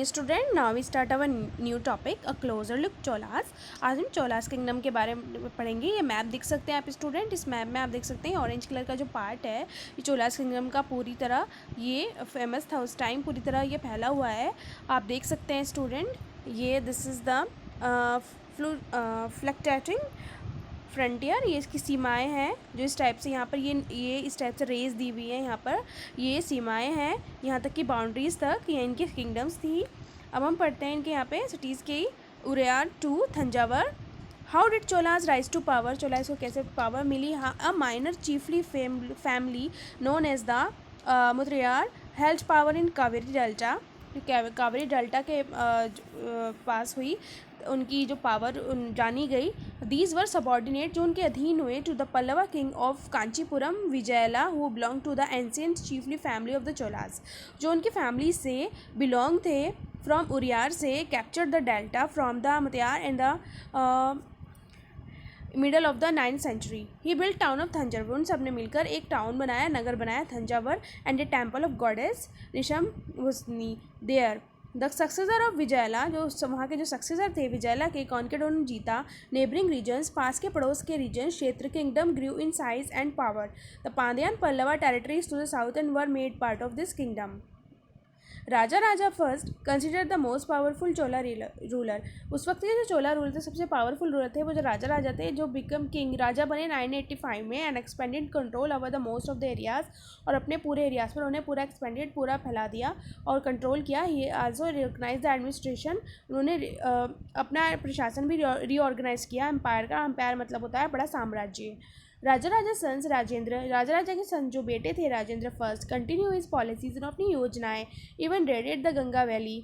Student now we start our new topic a closer look Cholas. आज हम Cholas kingdom के बारे में पढ़ेंगे। ये मैप देख सकते हैं आप स्टूडेंट। इस मैप में आप देख सकते हैं ऑरेंज कलर का जो पार्ट है ये चोलास किंगडम का पूरी तरह ये फेमस था उस टाइम, पूरी तरह ये फैला हुआ है। आप देख सकते हैं स्टूडेंट, ये this is the fluctuating frontier. ये इसकी सीमाएं हैं जो इस टाइप से यहाँ पर ये इस टाइप से रेज दी हुई है। यहाँ पर ये सीमाएं हैं यहाँ तक की बाउंड्रीज तक, ये इनकी किंगडम्स थी। अब हम पढ़ते हैं इनके यहाँ पे सिटीज़ की। Uraiyur to Thanjavur. How did Cholas rise to power, Cholas को कैसे पावर मिली। A minor chiefly family known as the Muttaraiyar held power in Kaveri delta. Kaveri delta के पास हुई उनकी जो पावर जानी गई। दीज वर सबॉर्डिनेट, जो उनके अधीन हुए, to the Pallava king of Kanchipuram Vijayalaya who belong to the ancient chiefly family of the Cholas, जो उनकी फैमिली से बिलोंग थे फ्रॉम उरियार से। Capture the delta from the Muttaraiyar in the middle of the 9th century. He build town of Thanjavur, उन सब ने मिलकर एक टाउन बनाया, नगर बनाया Thanjavur, and a temple of goddess Nishumbhasudini there. The successor of विजयला, जो वहाँ के जो सक्सेसर थे विजयला के, कॉन्केड उन्होंने जीता नेबरिंग रीजन्स, पास के पड़ोस के रीजन क्षेत्र। Kingdom grew in size and power. The Pandyan Pallava territories to the south and were made part of this kingdom. Raja first consider the most powerful Chola ruler. उस वक्त के जो चोला रूलर थे सबसे पावरफुल रूलर थे वो जो राजा थे, जो बिकम किंग राजा बने 985 में, and expanded control over the most of the areas, और अपने पूरे एरियाज पर उन्होंने पूरा एक्सपेंडेड पूरा फैला दिया और कंट्रोल किया। ये आल्सो रिकॉग्नाइज द एडमिनिस्ट्रेशन, उन्होंने अपना प्रशासन भी रीऑर्गेनाइज किया। एम्पायर का, एम्पायर मतलब होता है बड़ा साम्राज्य। राजा सन्स राजेंद्र, राजा के सन जो बेटे थे Rajendra first, continue his policies, अपनी योजनाएं, even raided the Ganga valley,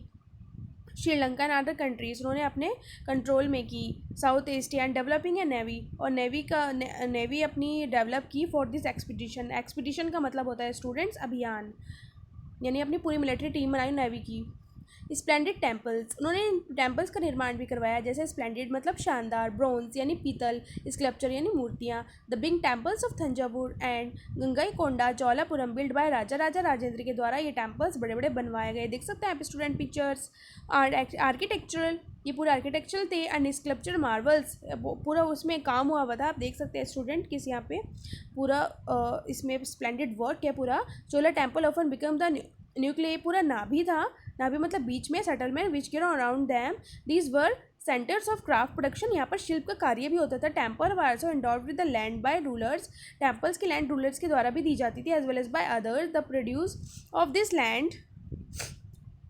Sri Lanka and other countries, उन्होंने अपने कंट्रोल में की। South Asia and developing a navy, और नेवी अपनी डेवलप की फॉर दिस एक्सपीडिशन। एक्सपीडिशन का मतलब होता है स्टूडेंट्स अभियान, यानी अपनी पूरी मिलिट्री टीम बनाई नेवी की। स्प्लेंडेड टेम्पल्स, उन्होंने टेम्पल्स का निर्माण भी करवाया, जैसे स्प्लेंडेड मतलब शानदार, ब्रोंज यानी पीतल, स्कल्पचर यानी मूर्तियाँ। The big temples of Thanjavur and Gangaikonda Cholapuram build by Raja Rajendra के द्वारा ये टेम्पल्स बड़े बड़े बनवाए गए। देख सकते हैं आप स्टूडेंट पिक्चर्स। आर्किटेक्चरल, ये पूरे आर्किटेक्चरल थे, एंड स्कल्पचर मार्वल्स, पूरा उसमें काम हुआ था। आप देख सकते हैं स्टूडेंट किस यहाँ पे पूरा इसमें स्प्लेंडेड वर्क है पूरा। Chola temple often become the nuclear, पूरा नाभि था, नाभि मतलब बीच में, settlement which grew around them. These were centres of craft production, यहाँ पर शिल्प का कार्य भी होता था। Temple were also endowed with the land by rulers, temples की लैंड रूलर्स के द्वारा भी दी जाती थी, as well as by others. The produce of this land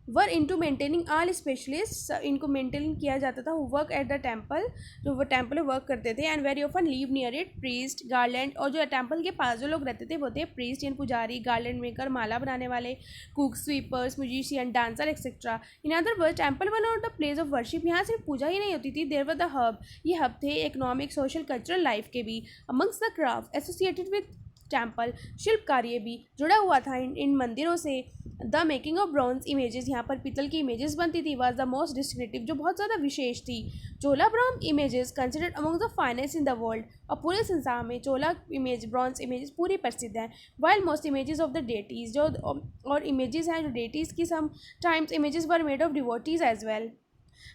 were into maintaining all specialist, इनको मेंटेन किया जाता था। वर्क एट द टेम्पल, जो वो टेम्पल में वर्क करते थे, and very often leave near it priest garland, और जो टेम्पल के पास जो लोग रहते थे वो थे प्रीस्ट यानी पुजारी, गार्लैंड मेकर माला बनाने वाले, cook, sweepers, musician, dancer etcetera. In other word temple were not the place of worship, यहाँ सिर्फ पूजा ही नहीं होती थी, देयर वर द हब, ये हब थे इकोनॉमिक, सोशल, कल्चरल लाइफ के भी। Amongst the craft associated with temple, शिल्प कार्य भी जुड़ा हुआ था इन मंदिरों से। The making of bronze images, यहाँ पर पीतल की इमेजेस बनती थी, वाज द मोस्ट डिस्क्रिप्टिव, जो बहुत ज़्यादा विशेष थी। Chola bronze images considered among the finest in the world, और पूरे संसार में चोला इमेज, ब्रॉन्ज इमेजेस पूरी प्रसिद्ध हैं। While most images of the deities, जो और इमेजेस हैं जो डेटीज़ की, sometimes images were made of devotees as well.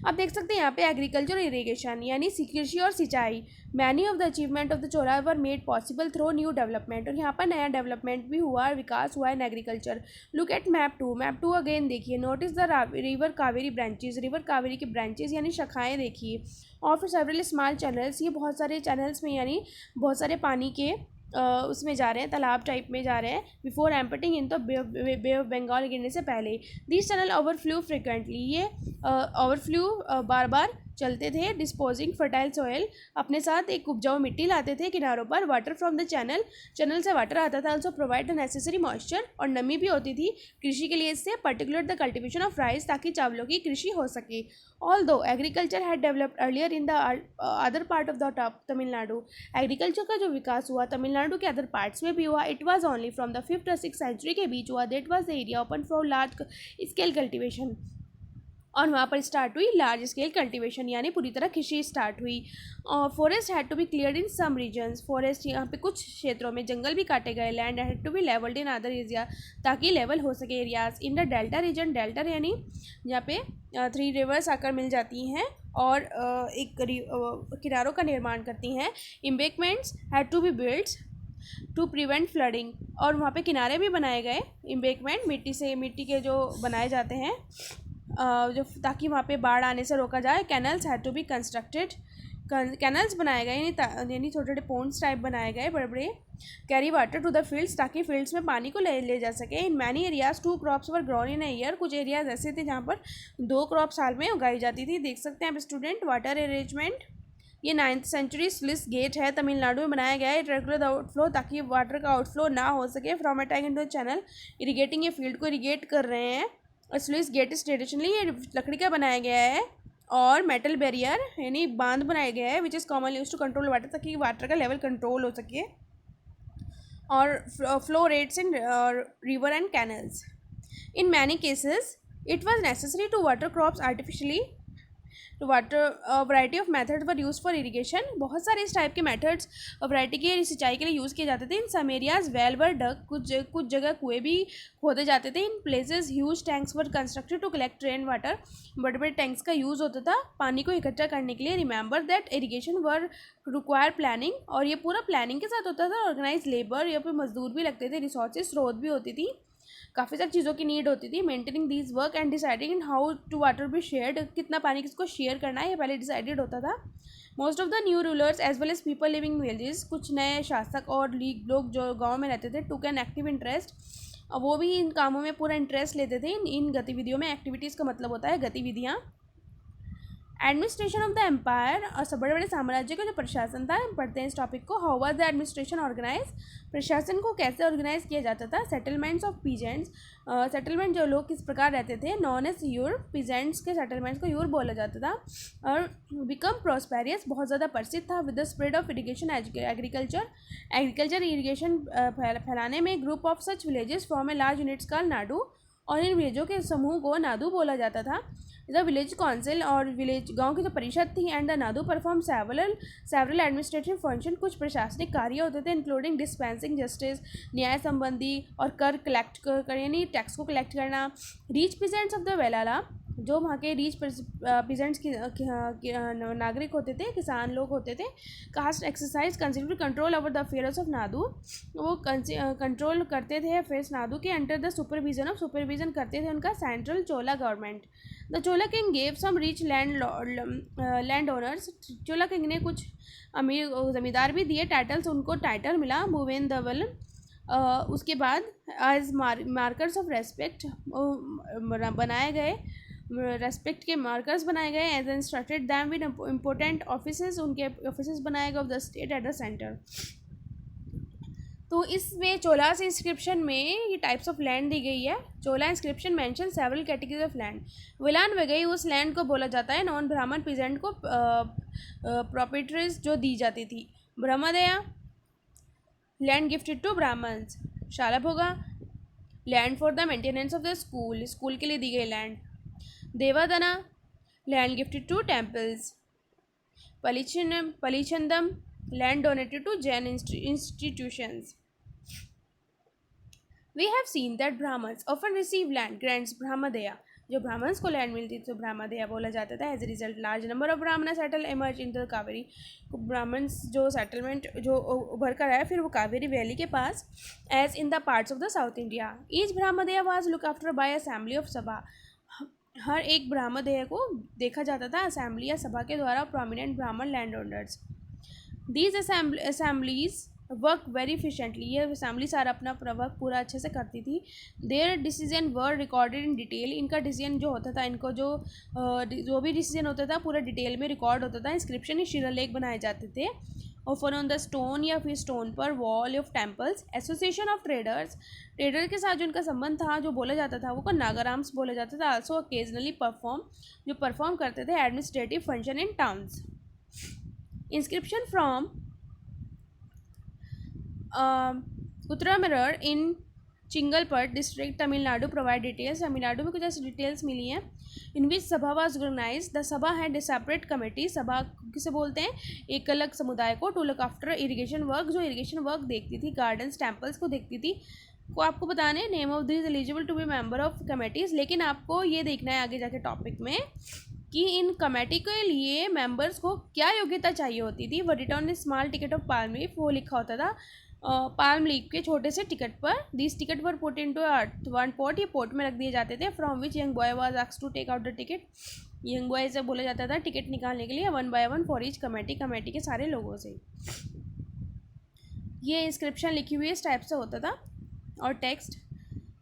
आप देख सकते हैं यहाँ पे एग्रीकल्चर इरीगेशन यानी कृषि और सिंचाई। Many of the achievement of the Chola were made possible through new development, और यहाँ पर नया डेवलपमेंट भी हुआ, विकास हुआ in agriculture. Look at map two again देखिए। Notice the river Kaveri branches, river Kaveri की ब्रांचेज यानी शाखाएँ देखिए। और फिर सेवरल स्मॉल चैनल्स, ये बहुत सारे चैनल्स में यानी बहुत सारे पानी के उसमें जा रहे हैं, तालाब टाइप में जा रहे हैं। बिफोर एम्पटिंग इन तो बे ऑफ बंगाल गिरने से पहले। दिस चैनल ओवरफ्लू फ्रिक्वेंटली, ये ओवरफ्लू बार बार चलते थे। डिस्पोजिंग फर्टाइल सॉयल, अपने साथ एक उपजाऊ मिट्टी लाते थे किनारों पर। वाटर फ्रॉम द चैनल से वाटर आता था। Also provide the necessary moisture, और नमी भी होती थी कृषि के लिए इससे, particular the cultivation of rice, ताकि चावलों की कृषि हो सके। Although agriculture had developed earlier in the other part of the Tamil Nadu, agriculture का जो विकास हुआ तमिलनाडु के अदर पार्ट्स में भी हुआ। It was only from the 5th और 6th सेंचुरी के बीच हुआ। That was the area open for large scale cultivation और वहाँ पर स्टार्ट हुई लार्ज स्केल कल्टीवेशन, यानी पूरी तरह कृषि स्टार्ट हुई। और forest had to be cleared in some regions, forest यहाँ पे कुछ क्षेत्रों में जंगल भी काटे गए। Land had to be levelled in other area, ताकि लेवल हो सके areas. In the delta region, delta यानी यहाँ पे 3 रिवर्स आकर मिल जाती हैं और एक किनारों का निर्माण करती हैं। Embankments had to be built to prevent flooding, और वहाँ पे किनारे भी बनाए गए। एम्बैंकमेंट मिट्टी के जो बनाए जाते हैं जो ताकि वहाँ पे बाढ़ आने से रोका जाए। Canals had to be constructed, canals बनाए गए यानी छोटे छोटे पोन्स टाइप बनाए गए बड़े बड़े। Carry water to the fields, ताकि फील्ड्स में पानी को ले जा सके। In many areas 2 crops were grown in a year, कुछ एरियाज ऐसे थे जहाँ पर 2 क्रॉप साल में उगाई जाती थी। देख सकते हैं आप स्टूडेंट। वाटर अरेंजमेंट, ये 9th सेंचुरी स्लुइस गेट है, तमिलनाडु में बनाया गया है। इट रेगुलर द आउटफ्लो, ताकि वाटर का आउटफ्लो ना हो सके from a tank into channel. Irrigating, ये फील्ड को इरीगेट कर रहे हैं। स्लुइस गेट इज ट्रेडिशनली, ये लकड़ी का बनाया गया है। और मेटल बैरियर यानी बांध बनाया गया है, which is commonly use to control water, ताकि वाटर का लेवल कंट्रोल हो सके। और flow rates in river and canals. In many cases it was necessary to water crops artificially, to water variety of methods were use for irrigation. बहुत सारे इस type के methods variety के सिंचाई के लिए यूज़ किए जाते थे। इन सम एरियाज वेल वर डग, कुछ जगह कुएं भी खोदे जाते थे। In places huge tanks were constructed to collect rain water, बड़े बड़े टैंक्स का यूज़ होता था पानी को इकट्ठा करने के लिए। Remember that irrigation were require planning, और ये पूरा प्लानिंग के साथ होता था। ऑर्गेनाइज लेबर, यहाँ पे मजदूर भी लगते थे। रिसोर्सेज, स्रोत भी होती थी, काफ़ी सारी चीज़ों की नीड होती थी। Maintaining these work and deciding in how to water be shared, कितना पानी किसको शेयर करना है ये पहले डिसाइडेड होता था। Most of the new rulers as well as people living in villages, कुछ नए शासक और लोग जो गाँव में रहते थे, टुक एन एक्टिव इंटरेस्ट, वो भी इन कामों में पूरा इंटरेस्ट लेते थे। इन गतिविधियों में, एक्टिविटीज़ का मतलब होता है गतिविधियाँ। एडमिनिस्ट्रेशन ऑफ द एम्पायर, और सब बड़े बड़े साम्राज्य का जो प्रशासन था, हम पढ़ते हैं इस टॉपिक को। How was the administration organise, प्रशासन को कैसे ऑर्गेनाइज किया जाता था। सेटलमेंट्स ऑफ पीजेंट्स, सेटलमेंट जो लोग किस प्रकार रहते थे। नॉन एज यूर, पीजेंट्स के सेटलमेंट्स को यूर बोला जाता था। और बिकम प्रॉस्पेरियस, बहुत ज़्यादा प्रसिद्ध था। With the spread of irrigation agriculture irrigation फैलाने में। Group of such villages form a large units called Nadu, और इन विलेजों के समूह को नादू बोला जाता था। द विलेज काउंसिल, और विलेज गांव की जो परिषद थी, and the nadu perform several administrative function, कुछ प्रशासनिक कार्य होते थे, इंक्लूडिंग डिस्पेंसिंग जस्टिस, न्याय संबंधी, और कर कलेक्ट कर यानी टैक्स को कलेक्ट करना। Reach peasants of the Vellala, जो वहाँ के रीच पीजेंट्स की नागरिक होते थे, किसान लोग होते थे। Caste exercise consider control over the affairs of nadu, वो कंट्रोल करते थे अफेयर्स नादू के। अंडर द सुपरविजन करते थे उनका central Chola government. The Chola king gave some rich land owners, Chola king ने कुछ अमीर ज़मींदार भी दिए टाइटल्स, उनको टाइटल मिला भुवेन दवल। उसके बाद एज मार्कर्स ऑफ रेस्पेक्ट बनाए गए, रेस्पेक्ट के मार्कर्स बनाए गए। As instructed them with important offices, उनके ऑफिसेज बनाए गए of the state at the centre. तो इसमें चोलास इंस्क्रिप्शन में ये टाइप्स ऑफ लैंड दी गई है। Chola inscription mention several categories of land. Vellanvagai उस लैंड को बोला जाता है। नॉन ब्राह्मण पीजेंट को प्रॉपर्टीज जो दी जाती थी। Brahmadeya, land gifted to Brahmans. Shalabhoga, land for the maintenance of the school, school के लिए दी गई land. Devadana, land gifted to temples. Pallichchhandam, land donated to Jain institutions. We have seen that Brahmins often receive land grants Brahmadaya. जो ब्राह्मण्स को land मिलती थी तो ब्रह्मदया बोला जाता था। As a result large number of Brahman settle emerge in the Kaveri, Brahmans जो settlement जो उभर कर आया फिर वो कावेरी वैली के पास, as in the parts of the south India. Each brahmadeya was look after by assembly of sabha, हर एक ब्रह्मदया को देखा जाता था असेंबली या सभा के द्वारा प्रोमिनेंट ब्राह्मण land owners. These assemblies work very efficiently. ये असेंबली सारा अपना वर्क पूरा अच्छे से करती थी। Their decision were recorded in detail. इनका डिसीजन जो होता था, इनको जो भी डिसीजन होता था पूरा डिटेल में रिकॉर्ड होता था। इंस्क्रिप्शन शिलालेख बनाए जाते थे ऑफन ऑन द स्टोन या फिर स्टोन पर wall of temples. Association of traders, trader के साथ जो उनका संबंध था जो बोला जाता था वो को नागाराम्स बोला जाता था। आल्सो ओकेजनली परफॉर्म करते थे administrative function in towns. Inscription from Uttaramirror in Chingleput district Tamil Nadu provide details. Tamil Nadu में कुछ ऐसी डिटेल्स मिली हैं। In which sabha was organise, the sabha had a separate committee. Sabha किसे बोलते हैं? एक अलग समुदाय को। To look after irrigation work, जो इरिगेशन वर्क देखती थी, गार्डन्स टेम्पल्स को देखती थी। को आपको बताने name of this eligible to be member of committees. लेकिन आपको ये देखना है आगे जाके टॉपिक में कि इन कमेटी के लिए मेंबर्स को क्या योग्यता चाहिए होती थी। वो return small ticket of palm leaf, वो लिखा होता था पाल्म लीफ के छोटे से टिकट पर। This ticket were put into one pot, ये पोर्ट में रख दिए जाते थे। From which young boy was asked to take out the ticket, young boy से बोला जाता था टिकट निकालने के लिए, one by one for each committee, committee के सारे लोगों से। ये इंस्क्रिप्शन लिखी हुई इस टाइप से होता था। और text,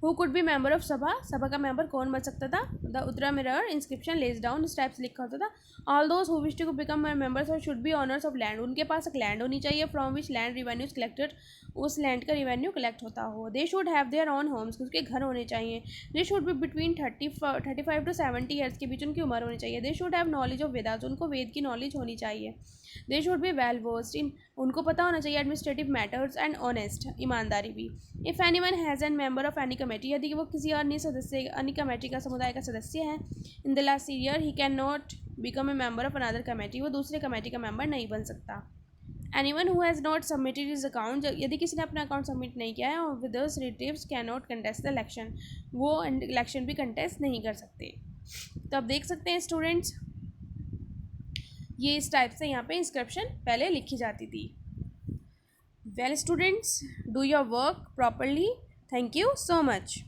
who could be member of sabha, sabha का मेंबर कौन बन सकता था। The Uttaramerur inscription lays down, इस टाइप से लिखा होता था। All those who wish to become members और should be owners of land, उनके पास एक लैंड होनी चाहिए। From which land revenues collected, उस लैंड का रिवेन्यू कलेक्ट होता हो। They should have their own homes, उसके घर होने चाहिए। They should be between 35 to 70 years के बीच उनकी उम्र होनी चाहिए। दे should have knowledge of Vedas, उनको वेद की नॉलेज होनी चाहिए। They should be well versed in, उनको पता होना चाहिए एडमिनिस्ट्रेटिव मैटर्स, एंड ऑनेस्ट, ईमानदारी भी। If any one has an member of any committee, यदि वो किसी अन्य सदस्य अन्य कमेटी का समुदाय का सदस्य है, in the last year he can not become a member of another committee, वो दूसरे कमेटी का मेंबर नहीं बन सकता। Anyone who has not submitted his account, यदि किसी ने अपना अकाउंट सबमिट नहीं किया है, और withers relatives can not contest the election, वो इलेक्शन भी कंटेस्ट नहीं कर सकते। तो अब देख सकते हैं स्टूडेंट्स, ये इस टाइप से यहाँ पे इंस्क्रिप्शन पहले लिखी जाती थी। Well students, do your work properly. Thank you so much.